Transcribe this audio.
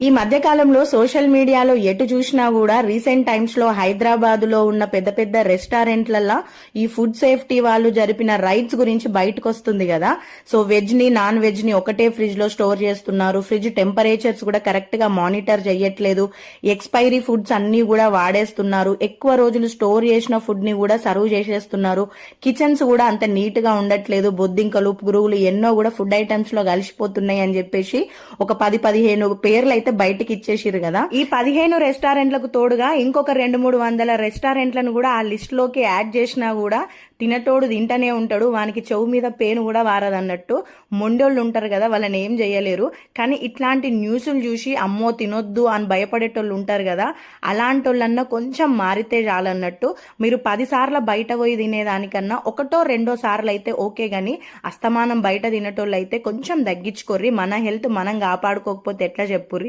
ఈ మధ్య కాలంలో సోషల్ మీడియాలో ఎటు చూసినా కూడా రీసెంట్ టైమ్స్ లో హైదరాబాద్ లో ఉన్న పెద్ద పెద్ద రెస్టారెంట్లలో ఈ ఫుడ్ సేఫ్టీ వాళ్ళు జరిపిన రైట్స్ గురించి బయటకు వస్తుంది కదా. సో వెజ్ ని నాన్ వెజ్ ని ఒకటే ఫ్రిడ్జ్ లో స్టోర్ చేస్తున్నారు. ఫ్రిడ్జ్ టెంపరేచర్స్ కూడా కరెక్ట్ గా మానిటర్ చేయట్లేదు. ఎక్స్పైరీ ఫుడ్స్ అన్ని కూడా వాడేస్తున్నారు. ఎక్కువ రోజులు స్టోర్ చేసిన ఫుడ్ ని కూడా సర్వ్ చేసేస్తున్నారు. కిచెన్స్ కూడా అంత నీట్ గా ఉండట్లేదు. బొద్దింకలు పురుగులు ఎన్నో కూడా ఫుడ్ ఐటమ్స్ లో కలిసిపోతున్నాయి అని చెప్పేసి ఒక 10-15 పేర్లు అయితే బయటికి ఇచ్చేసిరు కదా. ఈ 15 రెస్టారెంట్లకు తోడుగా ఇంకొక 200-300 రెస్టారెంట్లను కూడా ఆ లిస్ట్ లోకి యాడ్ చేసినా కూడా తినటోడు తింటనే ఉంటాడు. వానికి చెవు మీద పేను కూడా వారదన్నట్టు మొండోళ్ళు ఉంటారు కదా, వాళ్ళని ఏం చేయలేరు. కానీ ఇట్లాంటి న్యూస్లు చూసి అమ్మో తినొద్దు అని భయపడేటోళ్ళు ఉంటారు కదా, అలాంటి వాళ్ళన్నా కొంచెం మారితే చాలన్నట్టు. మీరు 10 సార్లు బయట పోయి తినేదానికన్నా 1-2 సార్లు అయితే ఓకే గాని అస్తమానం బయట తినేటోళ్ళు అయితే కొంచెం తగ్గించుకోర్రి. మన హెల్త్ మనం కాపాడుకోకపోతే ఎట్లా చెప్పుర్రి.